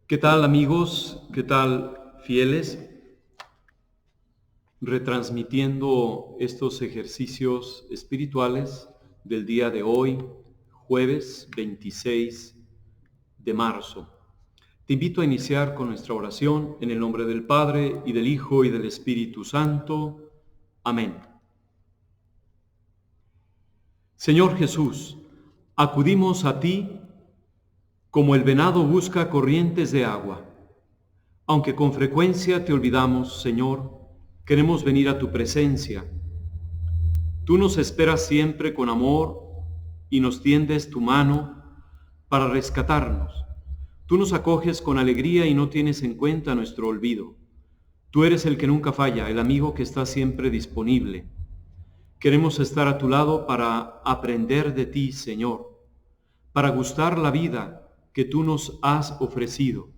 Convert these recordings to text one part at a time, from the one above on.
¿Qué tal, amigos? ¿Qué tal, fieles? Retransmitiendo estos ejercicios espirituales del día de hoy, jueves 26 de marzo. Te invito a iniciar con nuestra oración en el nombre del Padre, y del Hijo, y del Espíritu Santo. Amén. Señor Jesús, acudimos a ti como el venado busca corrientes de agua. Aunque con frecuencia te olvidamos, Señor, queremos venir a tu presencia. Tú nos esperas siempre con amor y nos tiendes tu mano para rescatarnos. Tú nos acoges con alegría y no tienes en cuenta nuestro olvido. Tú eres el que nunca falla, el amigo que está siempre disponible. Queremos estar a tu lado para aprender de ti, Señor, para gustar la vida que tú nos has ofrecido.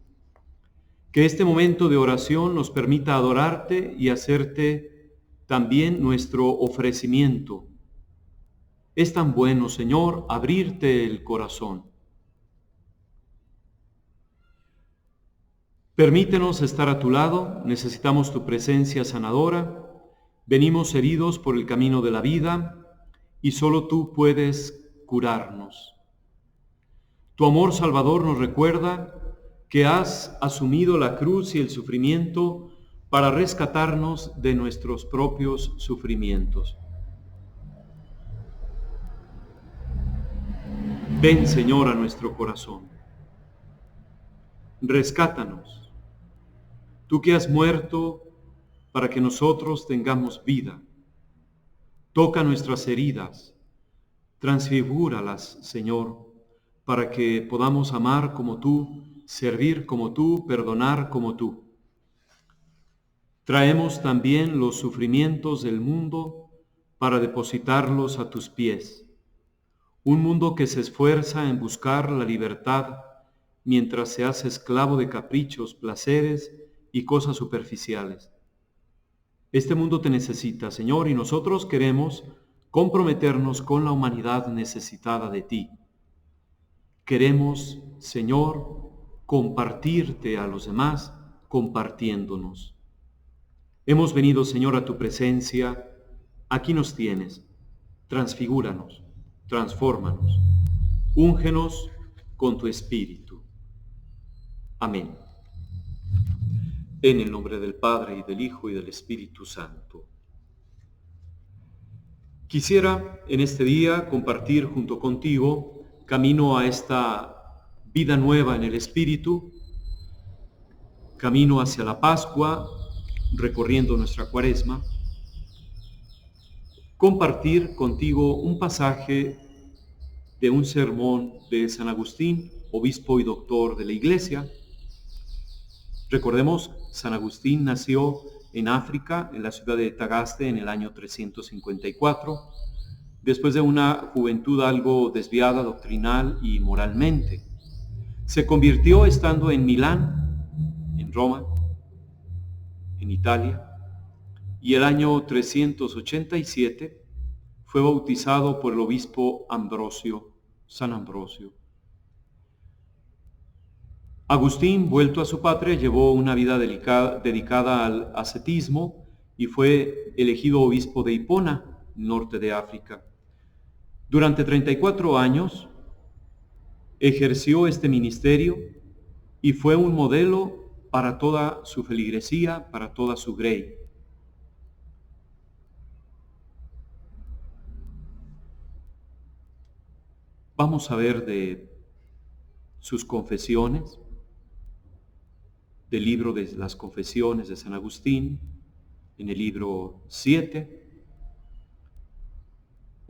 Que este momento de oración nos permita adorarte y hacerte también nuestro ofrecimiento. Es tan bueno, Señor, abrirte el corazón. Permítenos estar a tu lado, necesitamos tu presencia sanadora, venimos heridos por el camino de la vida y solo tú puedes curarnos. Tu amor salvador nos recuerda que has asumido la cruz y el sufrimiento para rescatarnos de nuestros propios sufrimientos. Ven, Señor, a nuestro corazón. Rescátanos. Tú que has muerto para que nosotros tengamos vida. Toca nuestras heridas. Transfigúralas, Señor, para que podamos amar como tú, servir como tú, perdonar como tú. Traemos también los sufrimientos del mundo para depositarlos a tus pies. Un mundo que se esfuerza en buscar la libertad mientras se hace esclavo de caprichos, placeres y cosas superficiales. Este mundo te necesita, Señor, y nosotros queremos comprometernos con la humanidad necesitada de ti. Queremos, Señor, compartirte a los demás, compartiéndonos. Hemos venido, Señor, a tu presencia. Aquí nos tienes. Transfigúranos, transfórmanos. Úngenos con tu Espíritu. Amén. En el nombre del Padre, y del Hijo, y del Espíritu Santo. Quisiera en este día compartir junto contigo, camino a esta vida nueva en el Espíritu, camino hacia la Pascua, recorriendo nuestra Cuaresma, compartir contigo un pasaje de un sermón de San Agustín, obispo y doctor de la Iglesia. Recordemos, San Agustín nació en África, en la ciudad de Tagaste, en el año 354, después de una juventud algo desviada doctrinal y moralmente. Se convirtió estando en Milán, en Roma, en Italia, y el año 387 fue bautizado por el obispo Ambrosio, San Ambrosio. Agustín, vuelto a su patria, llevó una vida dedicada al ascetismo y fue elegido obispo de Hipona, norte de África. Durante 34 años ejerció este ministerio y fue un modelo para toda su feligresía, para toda su grey. Vamos a ver de sus confesiones, del libro de las confesiones de San Agustín, en el libro 7,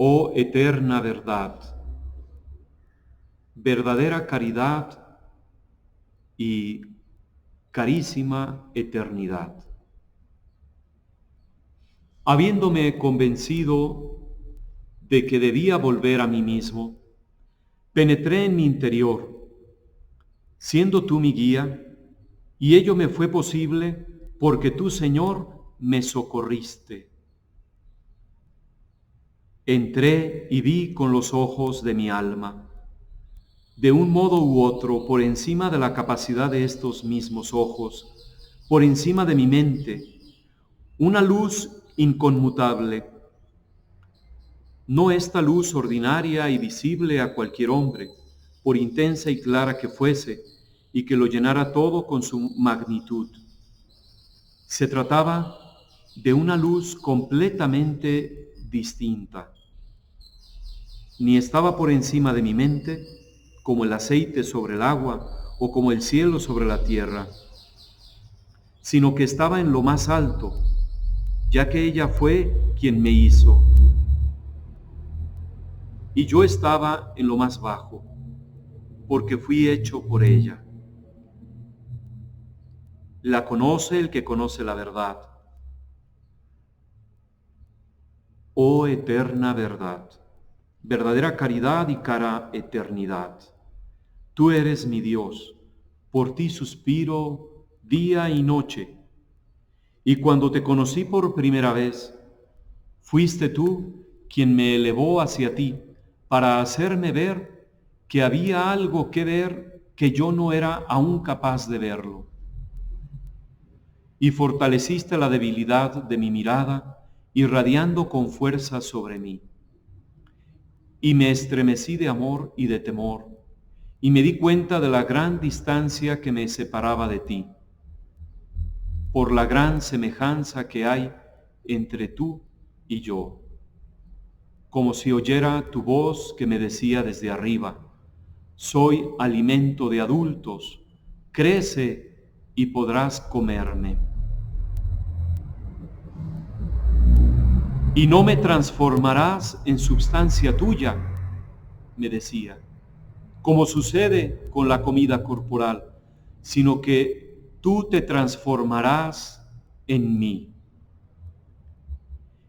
oh eterna verdad, verdadera caridad y carísima eternidad. Habiéndome convencido de que debía volver a mí mismo, penetré en mi interior, siendo tú mi guía, y ello me fue posible porque tú, Señor, me socorriste. Entré y vi con los ojos de mi alma. de un modo u otro, por encima de la capacidad de estos mismos ojos, por encima de mi mente, una luz inconmutable, no esta luz ordinaria y visible a cualquier hombre, por intensa y clara que fuese, y que lo llenara todo con su magnitud. Se trataba de una luz completamente distinta. Ni estaba por encima de mi mente, como el aceite sobre el agua o como el cielo sobre la tierra, sino que estaba en lo más alto, ya que ella fue quien me hizo, y yo estaba en lo más bajo, porque fui hecho por ella. La conoce el que conoce la verdad. Oh eterna verdad, verdadera caridad y cara eternidad. Tú eres mi Dios, por ti suspiro día y noche. Y cuando te conocí por primera vez, fuiste tú quien me elevó hacia ti para hacerme ver que había algo que ver que yo no era aún capaz de verlo. Y fortaleciste la debilidad de mi mirada, irradiando con fuerza sobre mí. Y me estremecí de amor y de temor, y me di cuenta de la gran distancia que me separaba de ti, por la gran semejanza que hay entre tú y yo, como si oyera tu voz que me decía desde arriba: soy alimento de adultos, crece y podrás comerme. Y no me transformarás en substancia tuya, me decía, como sucede con la comida corporal, sino que tú te transformarás en mí.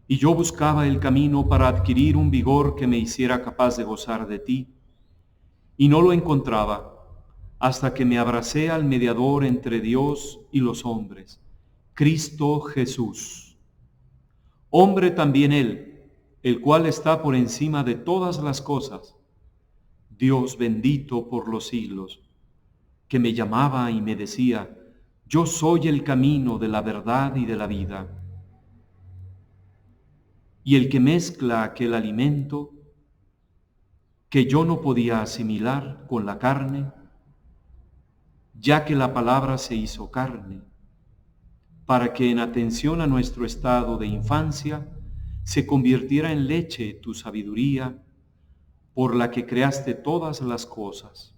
Y yo buscaba el camino para adquirir un vigor que me hiciera capaz de gozar de ti, y no lo encontraba hasta que me abracé al mediador entre Dios y los hombres, Cristo Jesús. Hombre también Él, el cual está por encima de todas las cosas, Dios bendito por los siglos, que me llamaba y me decía: yo soy el camino de la verdad y de la vida. Y el que mezcla aquel alimento que yo no podía asimilar con la carne, ya que la palabra se hizo carne, para que en atención a nuestro estado de infancia se convirtiera en leche tu sabiduría, por la que creaste todas las cosas.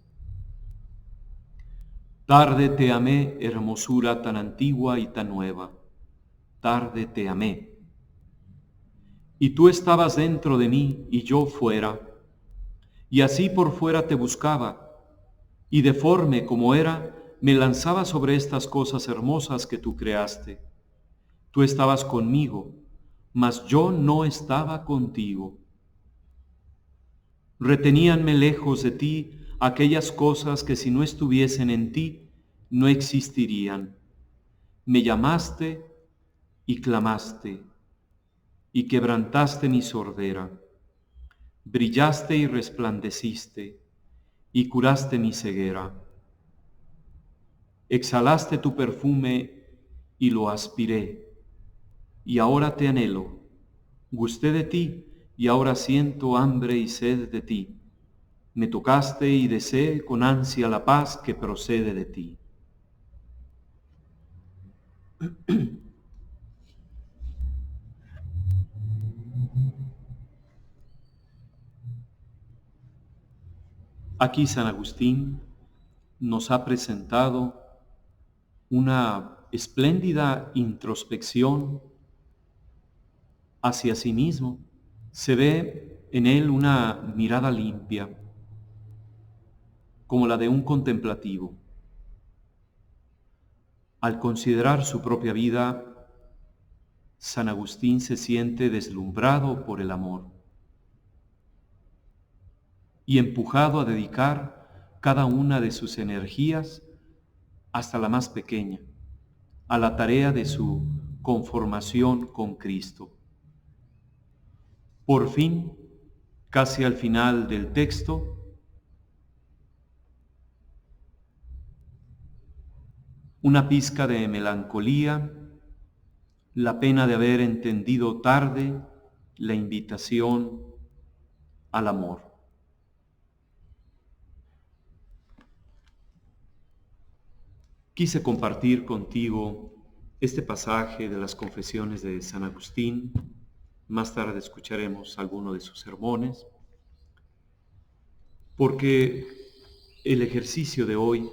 Tarde te amé, hermosura tan antigua y tan nueva, tarde te amé. Y tú estabas dentro de mí y yo fuera, y así por fuera te buscaba, y deforme como era, me lanzaba sobre estas cosas hermosas que tú creaste. Tú estabas conmigo, mas yo no estaba contigo. Reteníanme lejos de ti aquellas cosas que si no estuviesen en ti, no existirían. Me llamaste y clamaste, y quebrantaste mi sordera. Brillaste y resplandeciste, y curaste mi ceguera. Exhalaste tu perfume y lo aspiré, y ahora te anhelo. Gusté de ti, y ahora siento hambre y sed de ti. Me tocaste y deseé con ansia la paz que procede de ti. Aquí San Agustín nos ha presentado una espléndida introspección hacia sí mismo. Se ve en él una mirada limpia, como la de un contemplativo. Al considerar su propia vida, San Agustín se siente deslumbrado por el amor y empujado a dedicar cada una de sus energías, hasta la más pequeña, a la tarea de su conformación con Cristo. Por fin, casi al final del texto, una pizca de melancolía, la pena de haber entendido tarde la invitación al amor. Quise compartir contigo este pasaje de las Confesiones de San Agustín. Más tarde escucharemos alguno de sus sermones, porque el ejercicio de hoy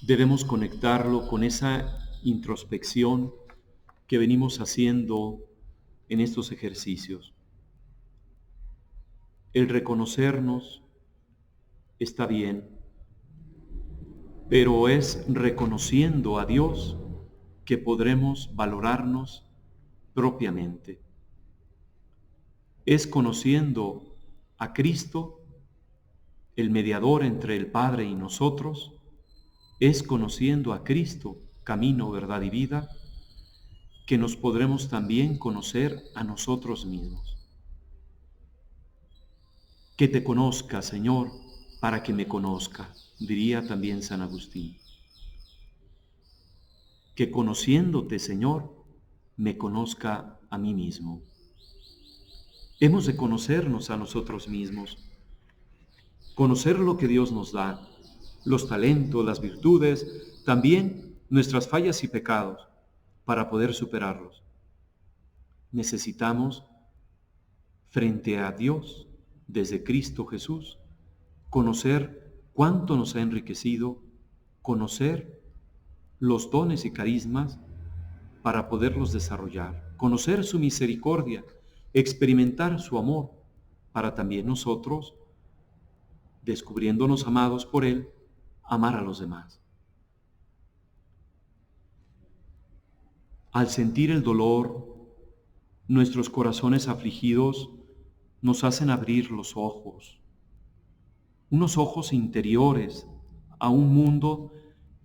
debemos conectarlo con esa introspección que venimos haciendo en estos ejercicios. El reconocernos está bien, pero es reconociendo a Dios que podremos valorarnos propiamente. Es conociendo a Cristo, el mediador entre el Padre y nosotros, es conociendo a Cristo, camino, verdad y vida, que nos podremos también conocer a nosotros mismos. Que te conozca, Señor, para que me conozca, diría también San Agustín. Que conociéndote, Señor, me conozca a mí mismo. Hemos de conocernos a nosotros mismos, conocer lo que Dios nos da, los talentos, las virtudes, también nuestras fallas y pecados, para poder superarlos. Necesitamos, frente a Dios, desde Cristo Jesús, conocer cuánto nos ha enriquecido, conocer los dones y carismas para poderlos desarrollar, conocer su misericordia, experimentar su amor, para también nosotros, descubriéndonos amados por Él, amar a los demás. Al sentir el dolor, nuestros corazones afligidos nos hacen abrir los ojos, unos ojos interiores a un mundo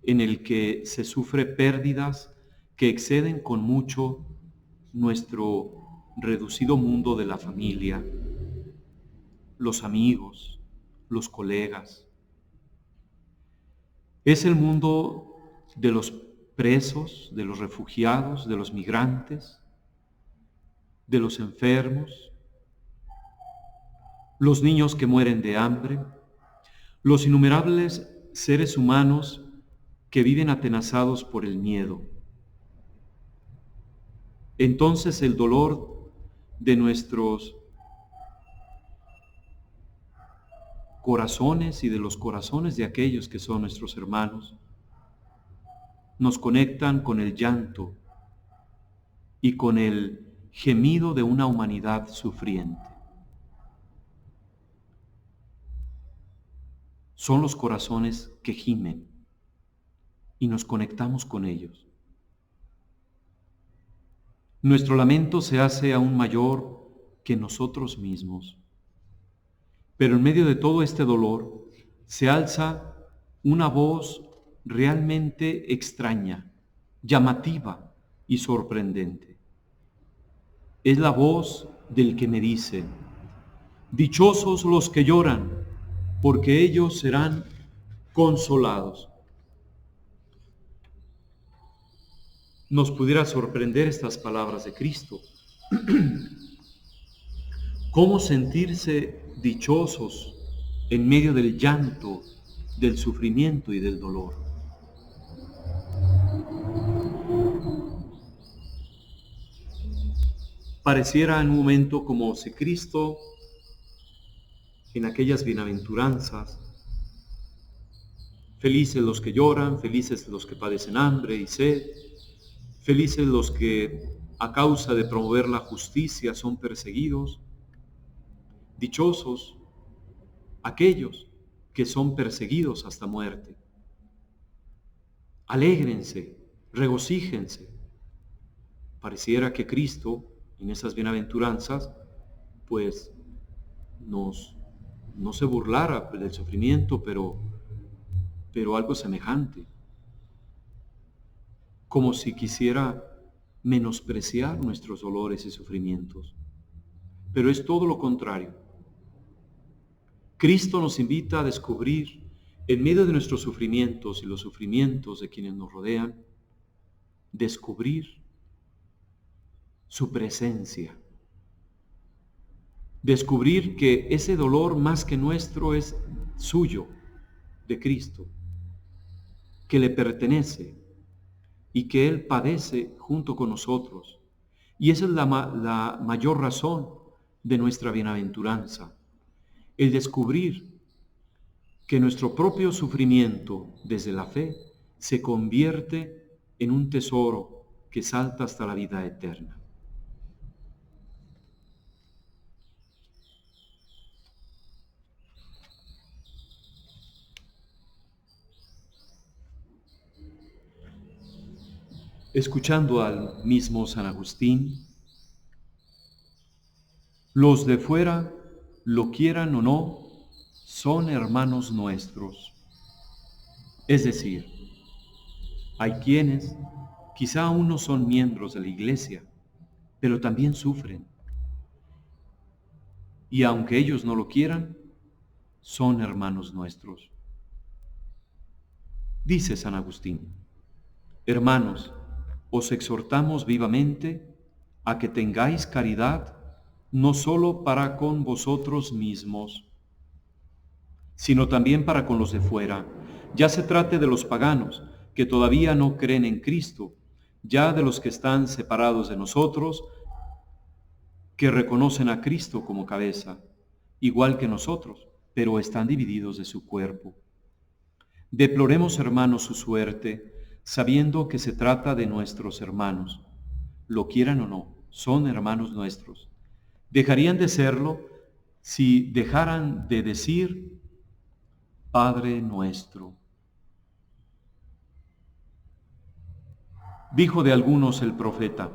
en el que se sufre pérdidas que exceden con mucho nuestro reducido mundo de la familia, los amigos, los colegas. Es el mundo de los presos, de los refugiados, de los migrantes, de los enfermos, los niños que mueren de hambre, los innumerables seres humanos que viven atenazados por el miedo. Entonces el dolor de nuestros corazones y de los corazones de aquellos que son nuestros hermanos nos conectan con el llanto y con el gemido de una humanidad sufriente. Son los corazones que gimen y nos conectamos con ellos. Nuestro lamento se hace aún mayor que nosotros mismos. Pero en medio de todo este dolor se alza una voz realmente extraña, llamativa y sorprendente. Es la voz del que me dice: dichosos los que lloran, porque ellos serán consolados. Nos pudiera sorprender estas palabras de Cristo. ¿Cómo sentirse dichosos en medio del llanto, del sufrimiento y del dolor? Pareciera en un momento como si Cristo, en aquellas bienaventuranzas, felices los que lloran, felices los que padecen hambre y sed, felices los que a causa de promover la justicia son perseguidos, dichosos aquellos que son perseguidos hasta muerte. Alégrense, regocíjense. Pareciera que Cristo, en esas bienaventuranzas, pues no se burlara del sufrimiento, pero algo semejante, como si quisiera menospreciar nuestros dolores y sufrimientos. Pero es todo lo contrario. Cristo nos invita a descubrir en medio de nuestros sufrimientos y los sufrimientos de quienes nos rodean, descubrir su presencia. Descubrir que ese dolor más que nuestro es suyo, de Cristo, que le pertenece y que Él padece junto con nosotros. Y esa es la mayor razón de nuestra bienaventuranza, el descubrir que nuestro propio sufrimiento desde la fe se convierte en un tesoro que salta hasta la vida eterna. Escuchando al mismo San Agustín, los de fuera, lo quieran o no, son hermanos nuestros. Es decir, hay quienes quizá aún no son miembros de la Iglesia, pero también sufren. Y aunque ellos no lo quieran, son hermanos nuestros. Dice San Agustín: hermanos, os exhortamos vivamente a que tengáis caridad no solo para con vosotros mismos, sino también para con los de fuera, ya se trate de los paganos que todavía no creen en Cristo, ya de los que están separados de nosotros, que reconocen a Cristo como cabeza, igual que nosotros, pero están divididos de su cuerpo. Deploremos, hermanos, su suerte, sabiendo que se trata de nuestros hermanos. Lo quieran o no, son hermanos nuestros. Dejarían de serlo si dejaran de decir Padre nuestro. Dijo de algunos el profeta: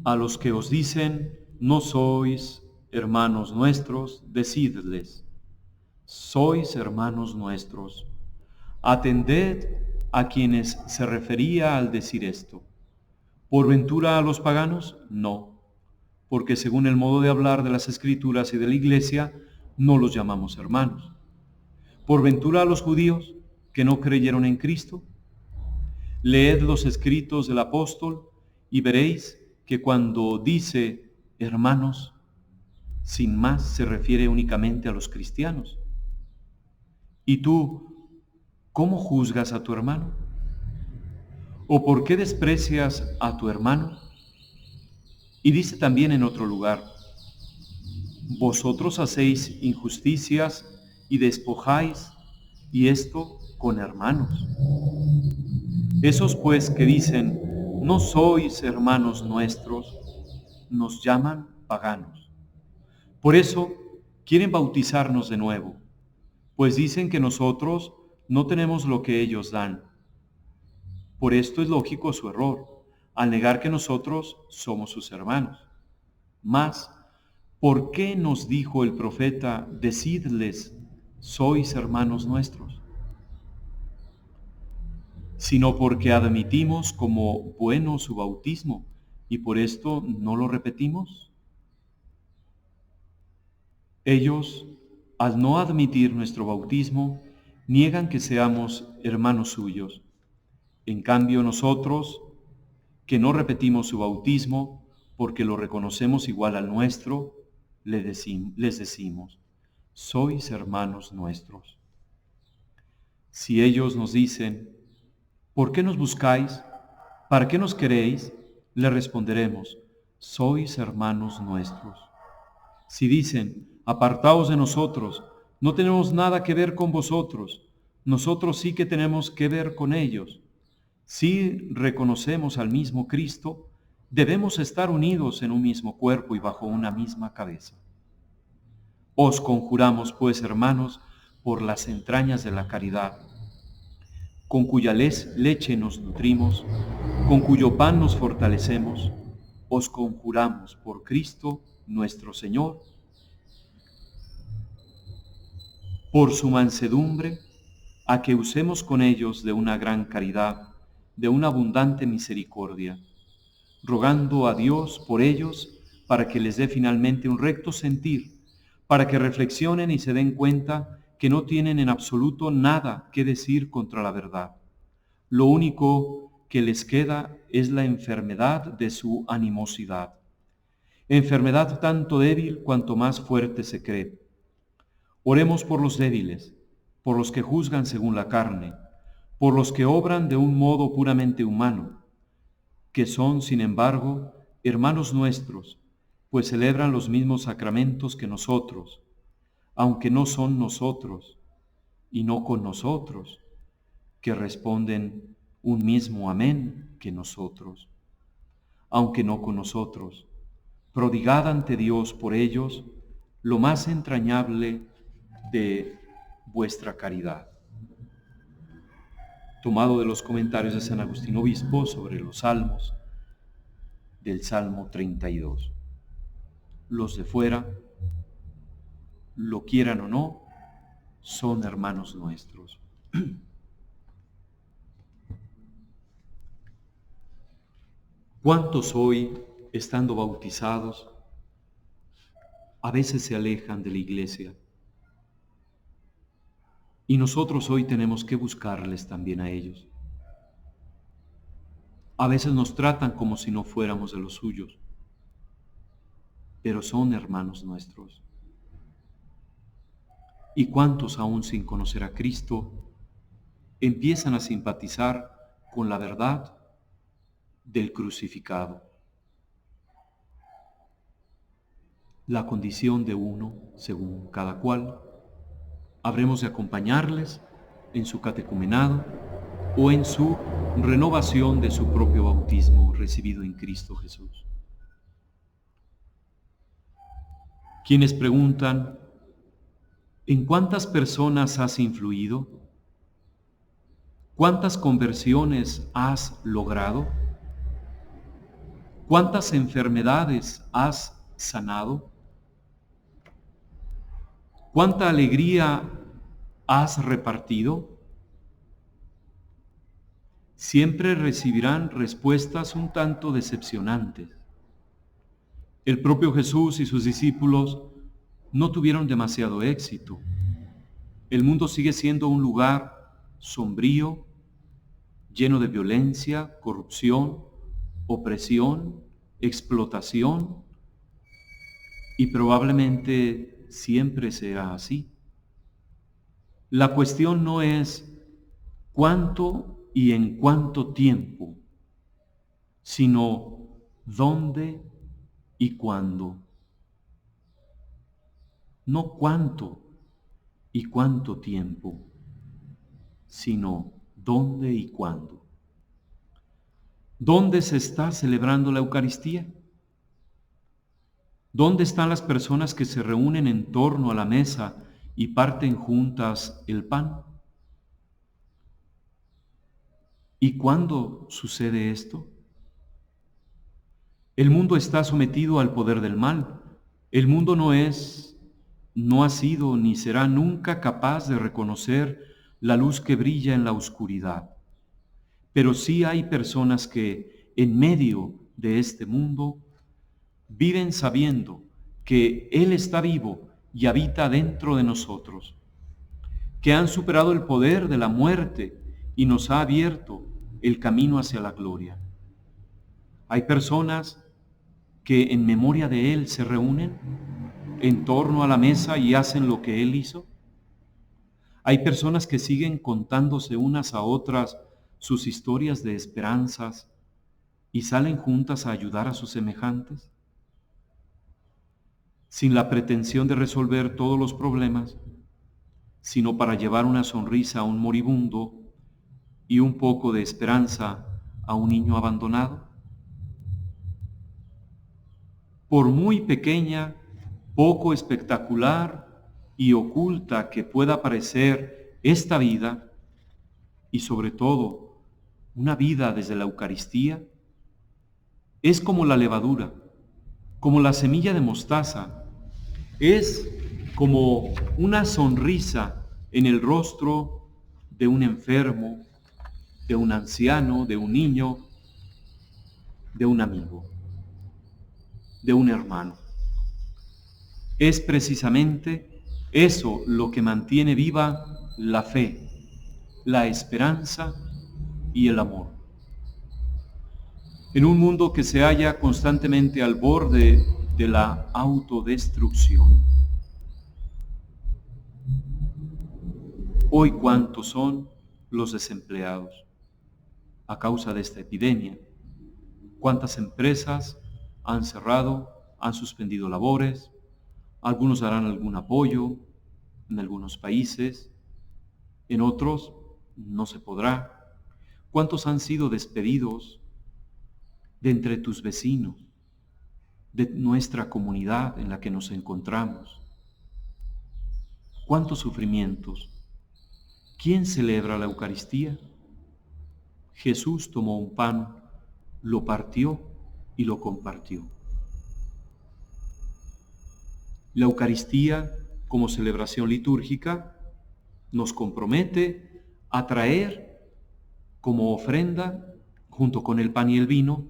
a los que os dicen, no sois hermanos nuestros, decidles, sois hermanos nuestros. Atended a quienes se refería al decir esto. ¿Por ventura a los paganos? No, porque según el modo de hablar de las Escrituras y de la Iglesia, no los llamamos hermanos. ¿Por ventura a los judíos que no creyeron en Cristo? Leed los escritos del apóstol y veréis que cuando dice hermanos, sin más se refiere únicamente a los cristianos. ¿Y tú, cómo juzgas a tu hermano? ¿O por qué desprecias a tu hermano? Y dice también en otro lugar: vosotros hacéis injusticias y despojáis, y esto con hermanos. Esos pues que dicen, no sois hermanos nuestros, nos llaman paganos. Por eso quieren bautizarnos de nuevo, pues dicen que nosotros no tenemos lo que ellos dan. Por esto es lógico su error, al negar que nosotros somos sus hermanos. Mas, ¿por qué nos dijo el profeta, decidles, sois hermanos nuestros? Sino porque admitimos como bueno su bautismo, y por esto no lo repetimos. Ellos, al no admitir nuestro bautismo, niegan que seamos hermanos suyos. En cambio nosotros, que no repetimos su bautismo, porque lo reconocemos igual al nuestro, les decimos, sois hermanos nuestros. Si ellos nos dicen, ¿por qué nos buscáis? ¿Para qué nos queréis? Le responderemos, sois hermanos nuestros. Si dicen, apartaos de nosotros, no tenemos nada que ver con vosotros, nosotros sí que tenemos que ver con ellos. Si reconocemos al mismo Cristo, debemos estar unidos en un mismo cuerpo y bajo una misma cabeza. Os conjuramos, pues, hermanos, por las entrañas de la caridad, con cuya leche nos nutrimos, con cuyo pan nos fortalecemos, os conjuramos por Cristo nuestro Señor, por su mansedumbre, a que usemos con ellos de una gran caridad, de una abundante misericordia, rogando a Dios por ellos para que les dé finalmente un recto sentir, para que reflexionen y se den cuenta que no tienen en absoluto nada que decir contra la verdad. Lo único que les queda es la enfermedad de su animosidad. Enfermedad tanto débil cuanto más fuerte se cree. Oremos por los débiles, por los que juzgan según la carne, por los que obran de un modo puramente humano, que son, sin embargo, hermanos nuestros, pues celebran los mismos sacramentos que nosotros, aunque no son nosotros y no con nosotros, que responden un mismo amén que nosotros, aunque no con nosotros. Prodigad ante Dios por ellos lo más entrañable de vuestra caridad. Tomado de los comentarios de San Agustín Obispo sobre los salmos, del Salmo 32. Los de fuera, lo quieran o no, son hermanos nuestros. ¿Cuántos hoy, estando bautizados, a veces se alejan de la iglesia? Y nosotros hoy tenemos que buscarles también a ellos. A veces nos tratan como si no fuéramos de los suyos, pero son hermanos nuestros. ¿Y cuántos aún sin conocer a Cristo empiezan a simpatizar con la verdad del crucificado? La condición de uno, según cada cual, habremos de acompañarles en su catecumenado o en su renovación de su propio bautismo recibido en Cristo Jesús. Quienes preguntan, ¿en cuántas personas has influido? ¿Cuántas conversiones has logrado? ¿Cuántas enfermedades has sanado? ¿Cuánta alegría has repartido? Siempre recibirán respuestas un tanto decepcionantes. El propio Jesús y sus discípulos no tuvieron demasiado éxito. El mundo sigue siendo un lugar sombrío, lleno de violencia, corrupción, opresión, explotación, y probablemente siempre será así. La cuestión no es cuánto y en cuánto tiempo, sino dónde y cuándo. No cuánto y cuánto tiempo, sino dónde y cuándo. ¿Dónde se está celebrando la Eucaristía? ¿Dónde están las personas que se reúnen en torno a la mesa y parten juntas el pan? ¿Y cuándo sucede esto? El mundo está sometido al poder del mal. El mundo no ha sido ni será nunca capaz de reconocer la luz que brilla en la oscuridad. Pero sí hay personas que en medio de este mundo viven sabiendo que Él está vivo y habita dentro de nosotros, que han superado el poder de la muerte y nos ha abierto el camino hacia la gloria. Hay personas que en memoria de Él se reúnen en torno a la mesa y hacen lo que Él hizo. Hay personas que siguen contándose unas a otras sus historias de esperanzas y salen juntas a ayudar a sus semejantes, sin la pretensión de resolver todos los problemas, sino para llevar una sonrisa a un moribundo y un poco de esperanza a un niño abandonado. Por muy pequeña, poco espectacular y oculta que pueda parecer esta vida, y sobre todo una vida desde la Eucaristía, es como la levadura, como la semilla de mostaza, es como una sonrisa en el rostro de un enfermo, de un anciano, de un niño, de un amigo, de un hermano. Es precisamente Eso lo que mantiene viva la fe, la esperanza y el amor. En un mundo que se halla constantemente al borde de la autodestrucción. Hoy, ¿cuántos son los desempleados a causa de esta epidemia? ¿Cuántas empresas han cerrado, han suspendido labores? Algunos darán algún apoyo en algunos países, en otros no se podrá. ¿Cuántos han sido despedidos de entre tus vecinos, de nuestra comunidad en la que nos encontramos? ¿Cuántos sufrimientos? ¿Quién celebra la Eucaristía? Jesús tomó un pan, lo partió y lo compartió. La Eucaristía, como celebración litúrgica, nos compromete a traer como ofrenda, junto con el pan y el vino,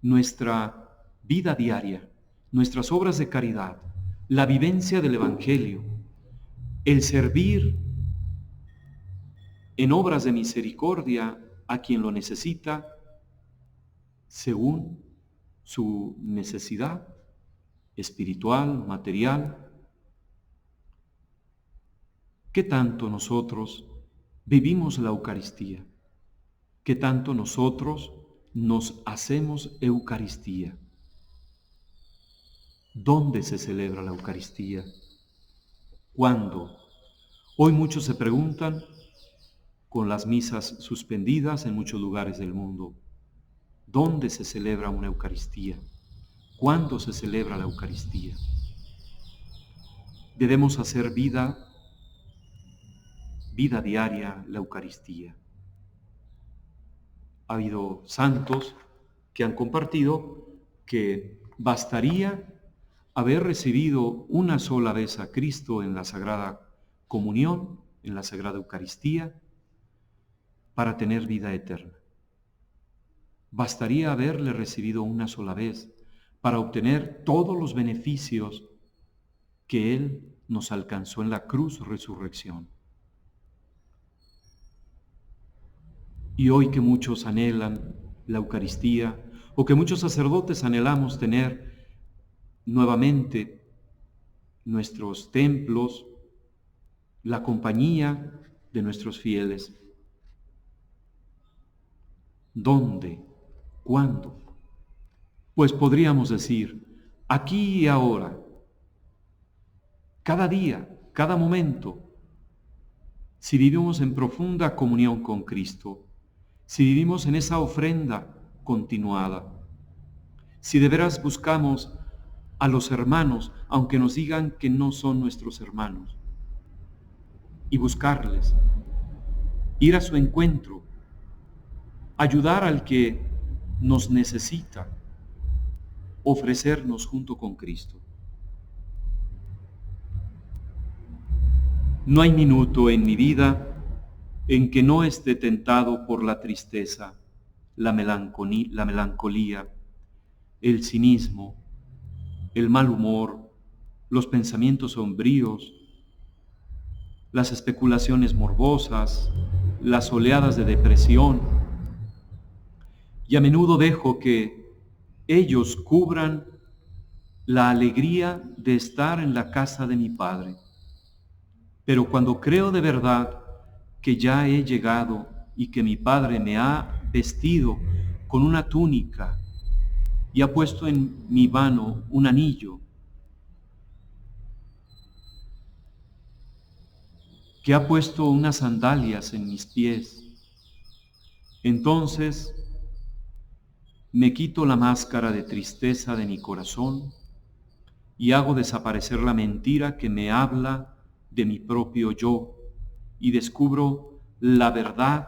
nuestra vida diaria, nuestras obras de caridad, la vivencia del Evangelio, el servir en obras de misericordia a quien lo necesita según su necesidad espiritual, material. ¿Qué tanto nosotros vivimos la Eucaristía? ¿Qué tanto nosotros nos hacemos Eucaristía? ¿Dónde se celebra la Eucaristía? ¿Cuándo? Hoy muchos se preguntan, con las misas suspendidas en muchos lugares del mundo, ¿dónde se celebra una Eucaristía? ¿Cuándo se celebra la Eucaristía? Debemos hacer vida diaria la Eucaristía. Ha habido santos que han compartido que bastaría haber recibido una sola vez a Cristo en la Sagrada Comunión, en la Sagrada Eucaristía, para tener vida eterna. Bastaría haberle recibido una sola vez para obtener todos los beneficios que Él nos alcanzó en la cruz resurrección. Y hoy que muchos anhelan la Eucaristía, o que muchos sacerdotes anhelamos tener nuevamente nuestros templos, la compañía de nuestros fieles, ¿dónde? ¿Cuándo? Pues podríamos decir, aquí y ahora, cada día, cada momento, si vivimos en profunda comunión con Cristo, si vivimos en esa ofrenda continuada, si de veras buscamos a los hermanos, aunque nos digan que no son nuestros hermanos, y buscarles, ir a su encuentro, ayudar al que nos necesita, ofrecernos junto con Cristo. No hay minuto en mi vida en que no esté tentado por la tristeza, la melancolía, el cinismo, el mal humor, los pensamientos sombríos, las especulaciones morbosas, las oleadas de depresión. Y a menudo dejo que ellos cubran la alegría de estar en la casa de mi Padre. Pero cuando creo de verdad que ya he llegado y que mi Padre me ha vestido con una túnica y ha puesto en mi mano un anillo, que ha puesto unas sandalias en mis pies, entonces me quito la máscara de tristeza de mi corazón y hago desaparecer la mentira que me habla de mi propio yo y descubro la verdad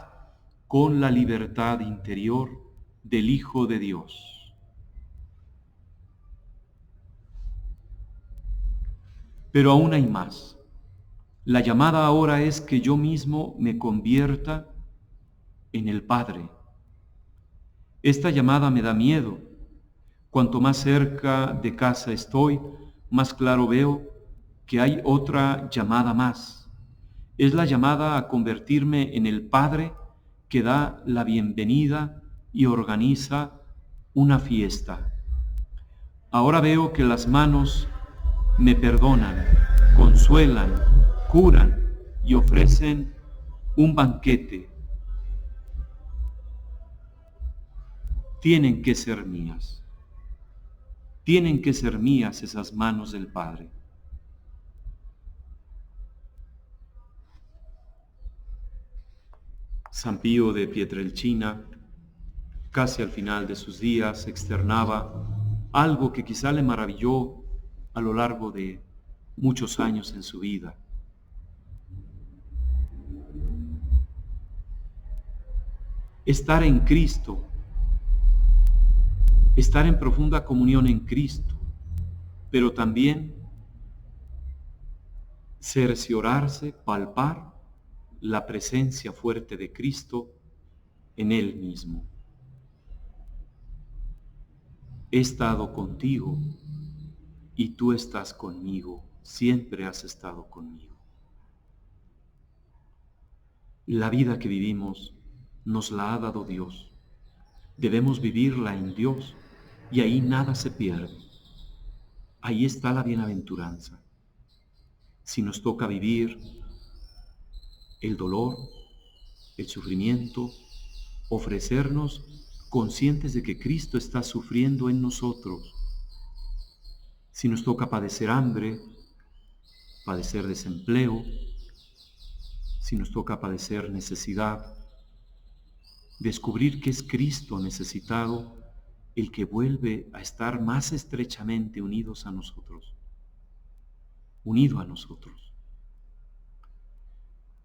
con la libertad interior del Hijo de Dios. Pero aún hay más. La llamada ahora es que yo mismo me convierta en el Padre. Esta llamada me da miedo. Cuanto más cerca de casa estoy, más claro veo que hay otra llamada más. Es la llamada a convertirme en el Padre que da la bienvenida y organiza una fiesta. Ahora veo que las manos me perdonan, consuelan, curan y ofrecen un banquete. Tienen que ser mías. Tienen que ser mías esas manos del Padre. San Pío de Pietrelcina, casi al final de sus días, externaba algo que quizá le maravilló a lo largo de muchos años en su vida. Estar en Cristo, estar en profunda comunión en Cristo, pero también cerciorarse, palpar la presencia fuerte de Cristo en Él mismo. He estado contigo y tú estás conmigo, siempre has estado conmigo. La vida que vivimos nos la ha dado Dios. Debemos vivirla en Dios y ahí nada se pierde. Ahí está la bienaventuranza. Si nos toca vivir el dolor, el sufrimiento, ofrecernos conscientes de que Cristo está sufriendo en nosotros. Si nos toca padecer hambre, padecer desempleo, si nos toca padecer necesidad, descubrir que es Cristo necesitado el que vuelve a estar más estrechamente unidos a nosotros, unido a nosotros.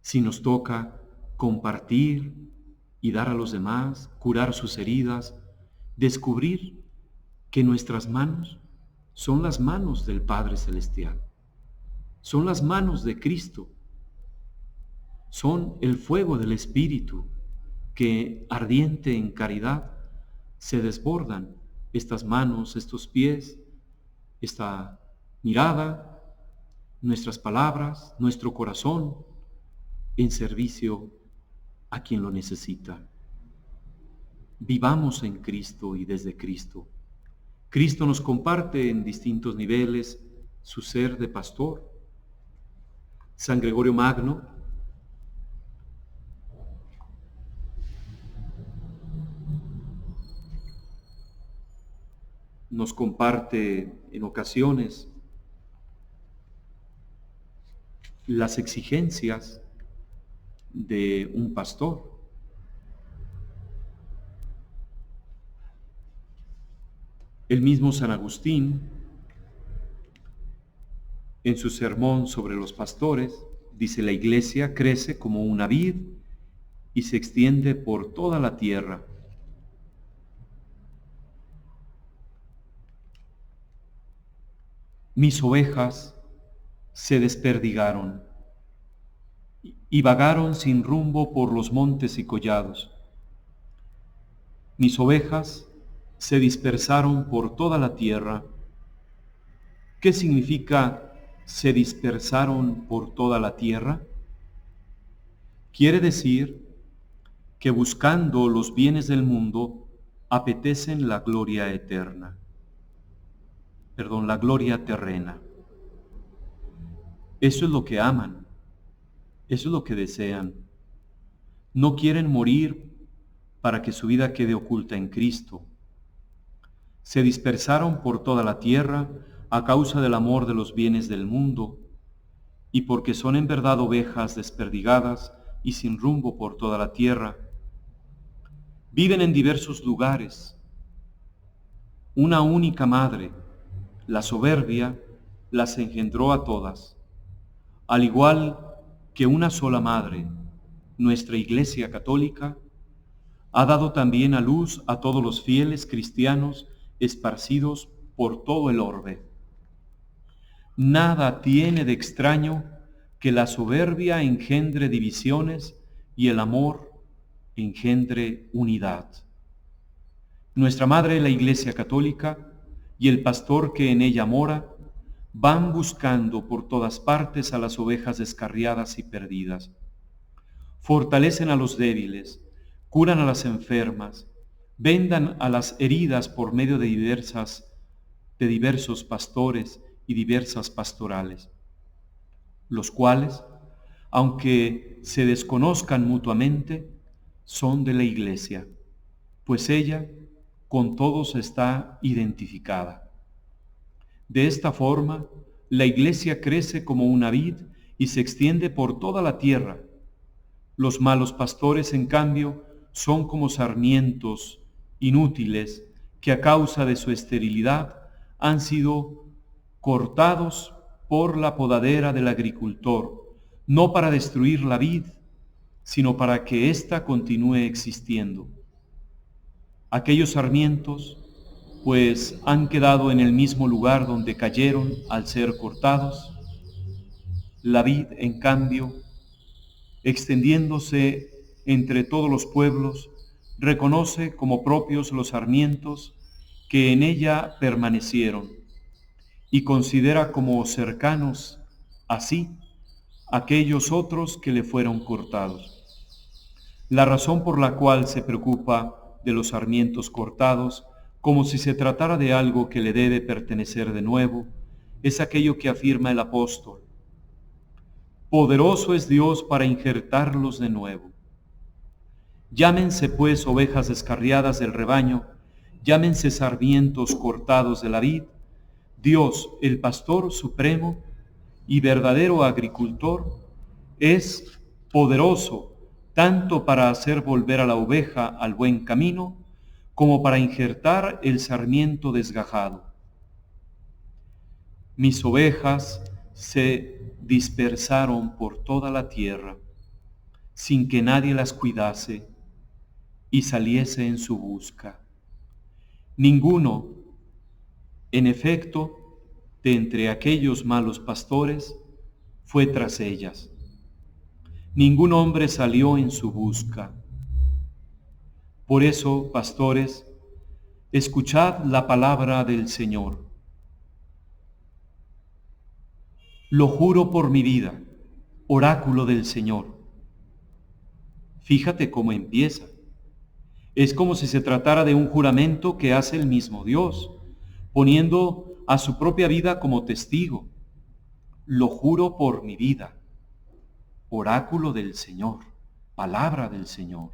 Si nos toca compartir y dar a los demás, curar sus heridas, descubrir que nuestras manos son las manos del Padre Celestial, son las manos de Cristo, son el fuego del Espíritu que, ardiente en caridad, se desbordan estas manos, estos pies, esta mirada, nuestras palabras, nuestro corazón, en servicio a quien lo necesita. Vivamos en Cristo y desde Cristo. Cristo nos comparte en distintos niveles su ser de pastor. San Gregorio Magno nos comparte en ocasiones las exigencias de un pastor. El mismo San Agustín, en su sermón sobre los pastores, dice: la iglesia crece como una vid y se extiende por toda la tierra. Mis ovejas se desperdigaron y vagaron sin rumbo por los montes y collados. Mis ovejas se dispersaron por toda la tierra. ¿Qué significa se dispersaron por toda la tierra? Quiere decir que buscando los bienes del mundo apetecen la gloria eterna. La gloria terrena. Eso es lo que aman, eso es lo que desean. No quieren morir para que su vida quede oculta en Cristo. Se dispersaron por toda la tierra a causa del amor de los bienes del mundo y porque son en verdad ovejas desperdigadas y sin rumbo por toda la tierra. Viven en diversos lugares. Una única madre, la soberbia, las engendró a todas, al igual que una sola madre, nuestra Iglesia Católica, ha dado también a luz a todos los fieles cristianos esparcidos por todo el orbe. Nada tiene de extraño que la soberbia engendre divisiones y el amor engendre unidad. Nuestra Madre, la Iglesia Católica, y el pastor que en ella mora, van buscando por todas partes a las ovejas descarriadas y perdidas. Fortalecen a los débiles, curan a las enfermas, vendan a las heridas por medio de diversos pastores y diversas pastorales, los cuales, aunque se desconozcan mutuamente, son de la Iglesia, pues ella con todos está identificada. De esta forma, la Iglesia crece como una vid y se extiende por toda la tierra. Los malos pastores, en cambio, son como sarmientos inútiles que a causa de su esterilidad han sido cortados por la podadera del agricultor, no para destruir la vid, sino para que ésta continúe existiendo. Aquellos sarmientos, pues han quedado en el mismo lugar donde cayeron al ser cortados. La vid, en cambio, extendiéndose entre todos los pueblos, reconoce como propios los sarmientos que en ella permanecieron y considera como cercanos así aquellos otros que le fueron cortados. La razón por la cual se preocupa de los sarmientos cortados, como si se tratara de algo que le debe pertenecer de nuevo, es aquello que afirma el apóstol: poderoso es Dios para injertarlos de nuevo. Llámense pues ovejas descarriadas del rebaño, llámense sarmientos cortados de la vid. Dios, el pastor supremo y verdadero agricultor, es poderoso tanto para hacer volver a la oveja al buen camino, como para injertar el sarmiento desgajado. Mis ovejas se dispersaron por toda la tierra, sin que nadie las cuidase y saliese en su busca. Ninguno, en efecto, de entre aquellos malos pastores, fue tras ellas. Ningún hombre salió en su busca. Por eso, pastores, escuchad la palabra del Señor. Lo juro por mi vida, oráculo del Señor. Fíjate cómo empieza. Es como si se tratara de un juramento que hace el mismo Dios, poniendo a su propia vida como testigo. Lo juro por mi vida, oráculo del Señor, palabra del Señor.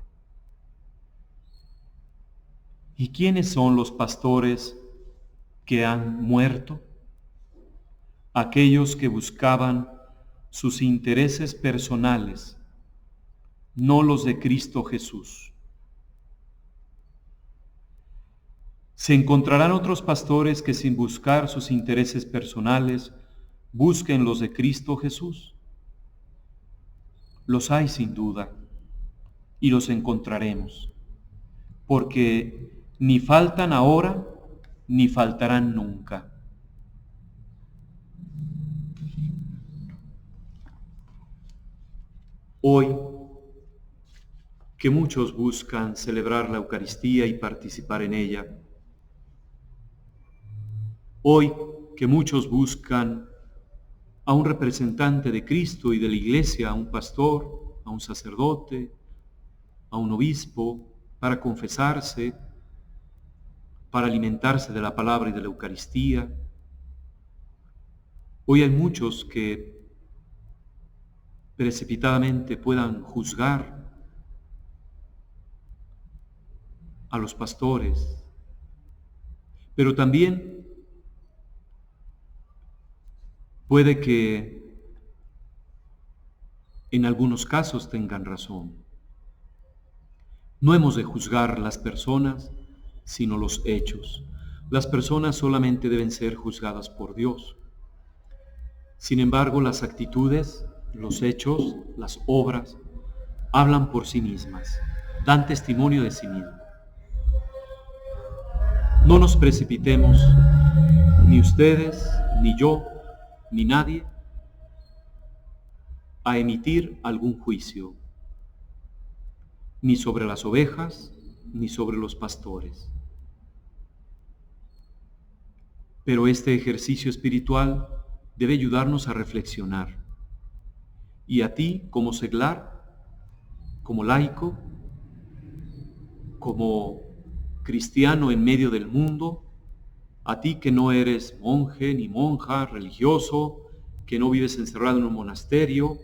¿Y quiénes son los pastores que han muerto? Aquellos que buscaban sus intereses personales, no los de Cristo Jesús. Se encontrarán otros pastores que sin buscar sus intereses personales busquen los de Cristo Jesús. Los hay sin duda, y los encontraremos, porque ni faltan ahora, ni faltarán nunca. Hoy, que muchos buscan celebrar la Eucaristía y participar en ella, hoy que muchos buscan a un representante de Cristo y de la Iglesia, a un pastor, a un sacerdote, a un obispo, para confesarse, para alimentarse de la palabra y de la Eucaristía. Hoy hay muchos que precipitadamente puedan juzgar a los pastores, pero también puede que en algunos casos tengan razón. No hemos de juzgar las personas, sino los hechos. Las personas solamente deben ser juzgadas por Dios. Sin embargo, las actitudes, los hechos, las obras, hablan por sí mismas, dan testimonio de sí mismas. No nos precipitemos, ni ustedes, ni yo, ni nadie, a emitir algún juicio, ni sobre las ovejas, ni sobre los pastores. Pero este ejercicio espiritual debe ayudarnos a reflexionar. Y a ti, como seglar, como laico, como cristiano en medio del mundo, a ti que no eres monje ni monja, religioso, que no vives encerrado en un monasterio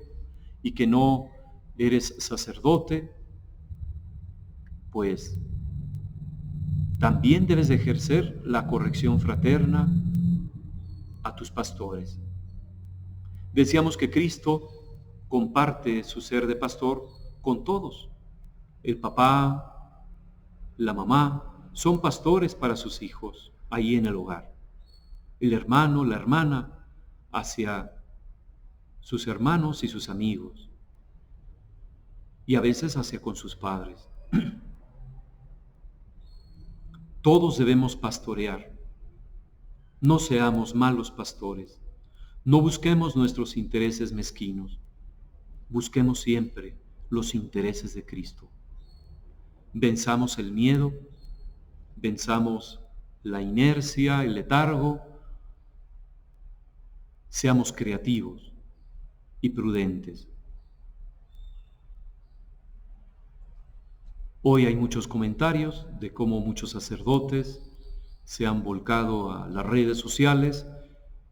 y que no eres sacerdote, pues también debes de ejercer la corrección fraterna a tus pastores. Decíamos que Cristo comparte su ser de pastor con todos. El papá, la mamá, son pastores para sus hijos ahí en el hogar. El hermano, la hermana, hacia sus hermanos y sus amigos. Y a veces hacia con sus padres. Todos debemos pastorear. No seamos malos pastores. No busquemos nuestros intereses mezquinos. Busquemos siempre los intereses de Cristo. Venzamos el miedo, venzamos la inercia, el letargo. Seamos creativos y prudentes. Hoy hay muchos comentarios de cómo muchos sacerdotes se han volcado a las redes sociales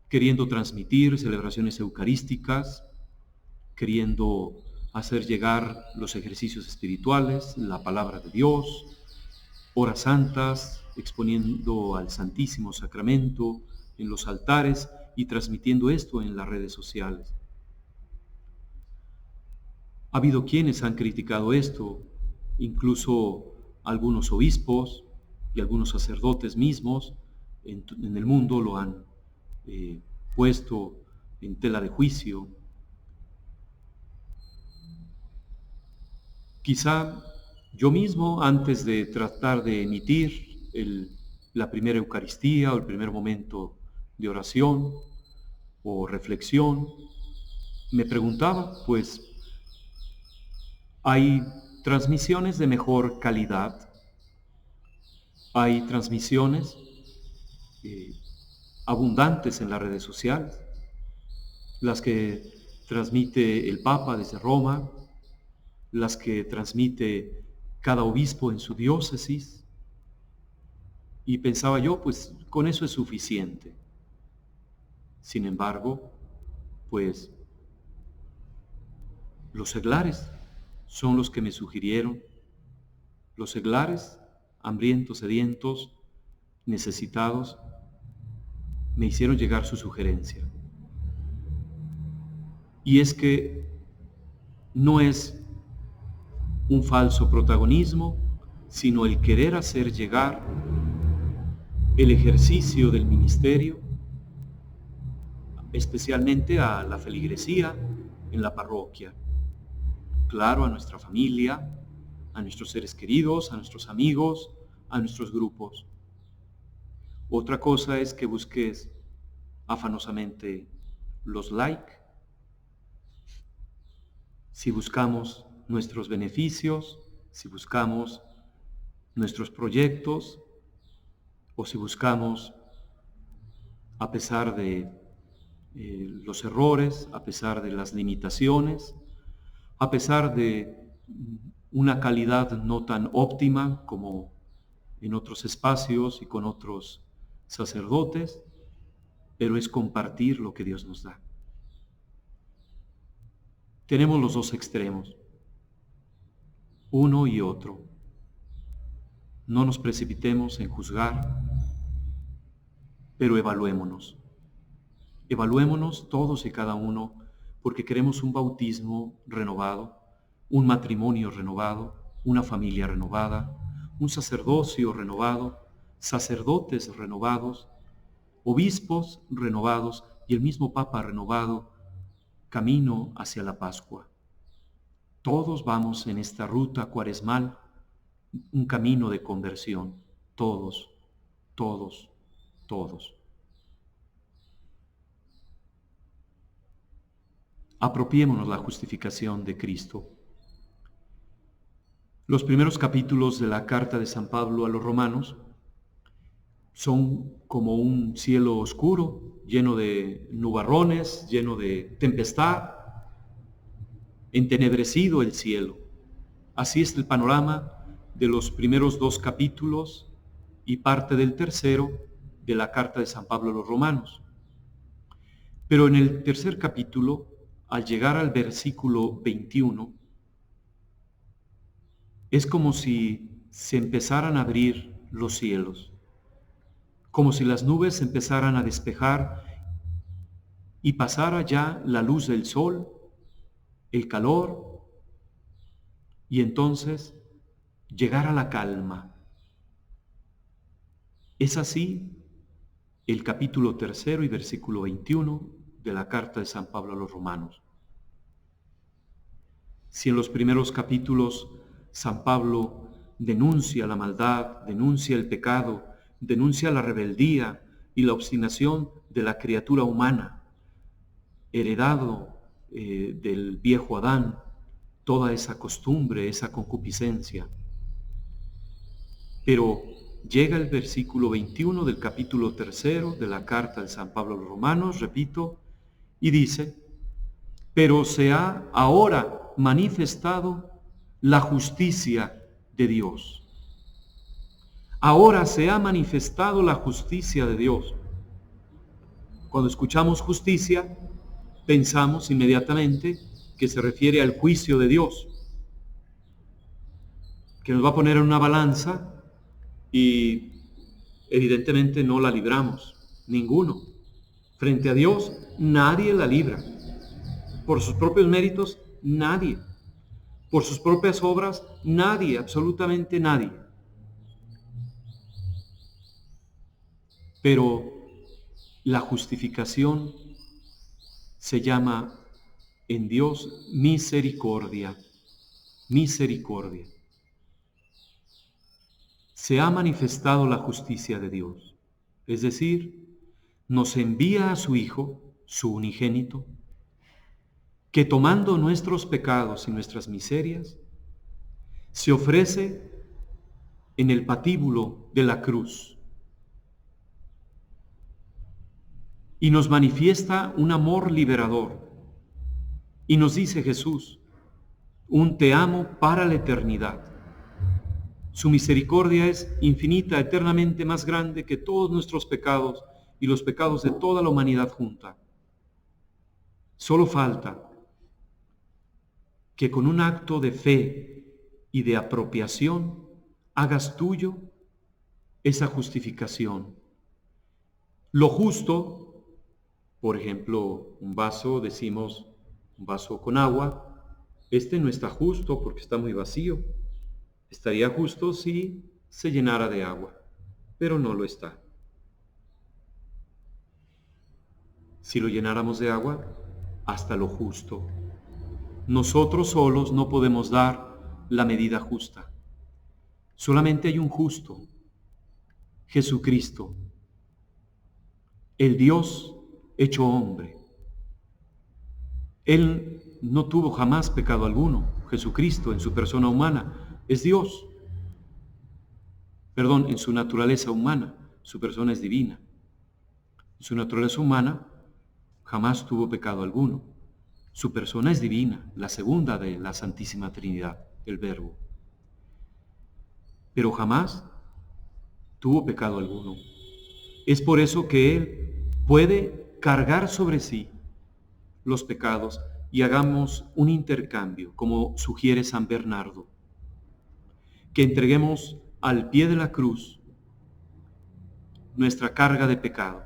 queriendo transmitir celebraciones eucarísticas, queriendo hacer llegar los ejercicios espirituales, la palabra de Dios, horas santas, exponiendo al Santísimo Sacramento en los altares y transmitiendo esto en las redes sociales. Ha habido quienes han criticado esto, incluso algunos obispos y algunos sacerdotes mismos en el mundo lo han puesto en tela de juicio. Quizá yo mismo, antes de tratar de emitir la primera Eucaristía o el primer momento de oración o reflexión, me preguntaba, pues, ¿hay transmisiones de mejor calidad? ¿Hay transmisiones abundantes en las redes sociales? Las que transmite el Papa desde Roma, las que transmite cada obispo en su diócesis. Y pensaba yo, pues con eso es suficiente. Sin embargo, pues los seglares son los que me sugirieron. Los seglares, hambrientos, sedientos, necesitados, me hicieron llegar su sugerencia. Y es que no es un falso protagonismo, sino el querer hacer llegar el ejercicio del ministerio, especialmente a la feligresía en la parroquia. Claro, a nuestra familia, a nuestros seres queridos, a nuestros amigos, a nuestros grupos. Otra cosa es que busques afanosamente los like. Si buscamos nuestros beneficios, si buscamos nuestros proyectos, o si buscamos, a pesar de los errores, a pesar de las limitaciones, a pesar de una calidad no tan óptima como en otros espacios y con otros sacerdotes, pero es compartir lo que Dios nos da. Tenemos los dos extremos, uno y otro. No nos precipitemos en juzgar, pero evaluémonos. Evaluémonos todos y cada uno, porque queremos un bautismo renovado, un matrimonio renovado, una familia renovada, un sacerdocio renovado, sacerdotes renovados, obispos renovados y el mismo Papa renovado, camino hacia la Pascua. Todos vamos en esta ruta cuaresmal, un camino de conversión, todos, todos, todos. Apropiémonos la justificación de Cristo. Los primeros capítulos de la carta de San Pablo a los romanos son como un cielo oscuro, lleno de nubarrones, lleno de tempestad, entenebrecido el cielo. Así es el panorama de los primeros 2 capítulos y parte del tercero de la carta de San Pablo a los Romanos. Pero en el tercer capítulo, al llegar al versículo 21, es como si se empezaran a abrir los cielos, como si las nubes se empezaran a despejar y pasara ya la luz del sol, el calor, y entonces llegara la calma. Es así el capítulo tercero y versículo 21 de la carta de San Pablo a los Romanos. Si en los primeros capítulos San Pablo denuncia la maldad, denuncia el pecado, denuncia la rebeldía y la obstinación de la criatura humana, heredado del viejo Adán, toda esa costumbre, esa concupiscencia. Pero llega el versículo 21 del capítulo tercero de la carta de San Pablo a los Romanos, repito, y dice: pero se ha ahora manifestado la justicia de Dios. Ahora se ha manifestado la justicia de Dios. Cuando escuchamos justicia, pensamos inmediatamente que se refiere al juicio de Dios, que nos va a poner en una balanza y evidentemente no la libramos, ninguno. Frente a Dios nadie la libra. Por sus propios méritos, nadie. Por sus propias obras, nadie, absolutamente nadie. Pero la justificación se llama en Dios misericordia. Misericordia. Se ha manifestado la justicia de Dios. Es decir, nos envía a su Hijo, su unigénito, que tomando nuestros pecados y nuestras miserias, se ofrece en el patíbulo de la cruz y nos manifiesta un amor liberador. Y nos dice Jesús, un te amo para la eternidad. Su misericordia es infinita, eternamente más grande que todos nuestros pecados y los pecados de toda la humanidad junta. Solo falta que con un acto de fe y de apropiación hagas tuyo esa justificación. Lo justo, por ejemplo, un vaso, decimos, un vaso con agua, este no está justo porque está muy vacío. Estaría justo si se llenara de agua, pero no lo está. Si lo llenáramos de agua, hasta lo justo. Nosotros solos no podemos dar la medida justa. Solamente hay un justo, Jesucristo, el Dios hecho hombre. Él no tuvo jamás pecado alguno. Jesucristo en su persona humana es Dios. Perdón, en su naturaleza humana, su persona es divina. En su naturaleza humana jamás tuvo pecado alguno. Su persona es divina, la segunda de la Santísima Trinidad, el Verbo. Pero jamás tuvo pecado alguno. Es por eso que Él puede cargar sobre sí los pecados y hagamos un intercambio, como sugiere San Bernardo, que entreguemos al pie de la cruz nuestra carga de pecado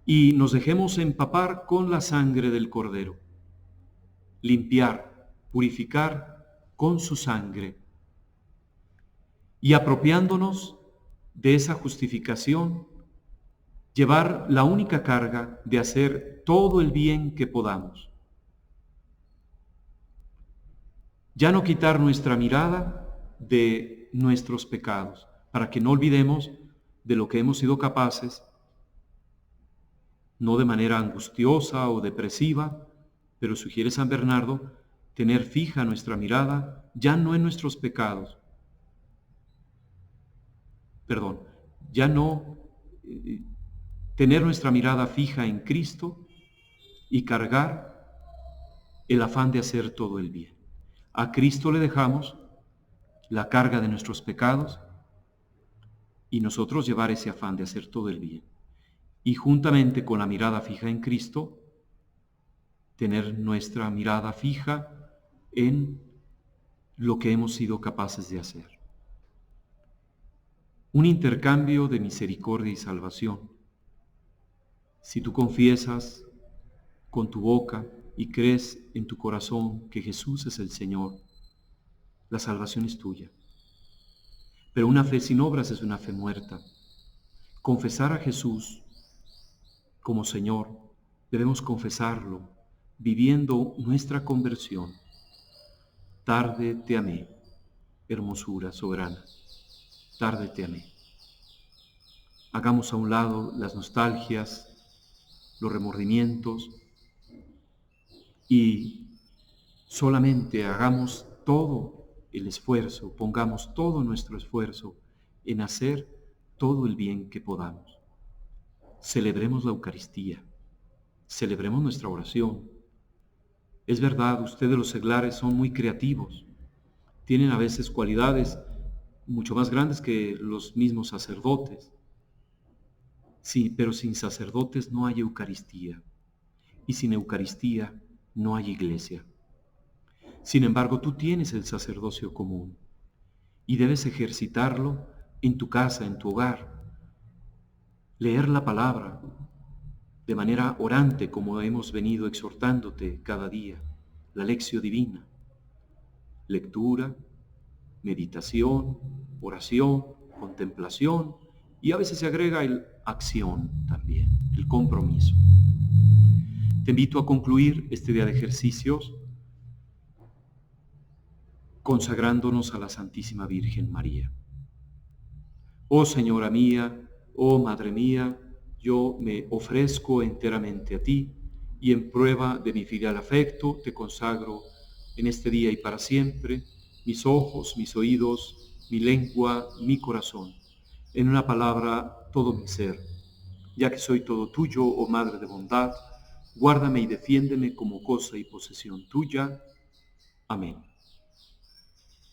y nos dejemos empapar con la sangre del Cordero, limpiar, purificar con su sangre y apropiándonos de esa justificación, llevar la única carga de hacer todo el bien que podamos. Ya no quitar nuestra mirada de nuestros pecados, para que no olvidemos de lo que hemos sido capaces, no de manera angustiosa o depresiva, pero sugiere San Bernardo, tener fija nuestra mirada ya no en nuestros pecados, ya no tener nuestra mirada fija en Cristo y cargar el afán de hacer todo el bien. A Cristo le dejamos la carga de nuestros pecados y nosotros llevar ese afán de hacer todo el bien. Y juntamente con la mirada fija en Cristo, tener nuestra mirada fija en lo que hemos sido capaces de hacer. Un intercambio de misericordia y salvación. Si tú confiesas con tu boca y crees en tu corazón que Jesús es el Señor, la salvación es tuya. Pero una fe sin obras es una fe muerta. Confesar a Jesús como Señor, debemos confesarlo, viviendo nuestra conversión. Tarde te amé, hermosura soberana, tarde te amé. Hagamos a un lado las nostalgias, los remordimientos y solamente hagamos todo el esfuerzo, pongamos todo nuestro esfuerzo en hacer todo el bien que podamos. Celebremos la Eucaristía, celebremos nuestra oración. Es verdad, ustedes los seglares son muy creativos, tienen a veces cualidades mucho más grandes que los mismos sacerdotes. Sí, pero sin sacerdotes no hay Eucaristía, y sin Eucaristía no hay iglesia. Sin embargo, tú tienes el sacerdocio común, y debes ejercitarlo en tu casa, en tu hogar. Leer la palabra de manera orante, como hemos venido exhortándote cada día, la lección divina. Lectura, meditación, oración, contemplación, y a veces se agrega el acción también, el compromiso. Te invito a concluir este día de ejercicios consagrándonos a la Santísima Virgen María. Oh Señora mía, oh Madre mía, yo me ofrezco enteramente a ti y en prueba de mi filial afecto te consagro en este día y para siempre mis ojos, mis oídos, mi lengua, mi corazón, en una palabra todo mi ser. Ya que soy todo tuyo, oh Madre de bondad, guárdame y defiéndeme como cosa y posesión tuya. Amén.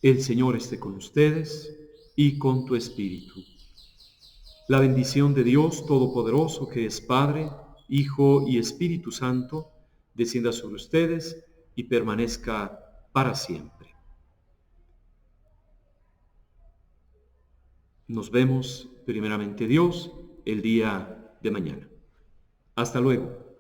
El Señor esté con ustedes y con tu espíritu. La bendición de Dios Todopoderoso, que es Padre, Hijo y Espíritu Santo, descienda sobre ustedes y permanezca para siempre. Nos vemos, primeramente Dios, el día de mañana. Hasta luego.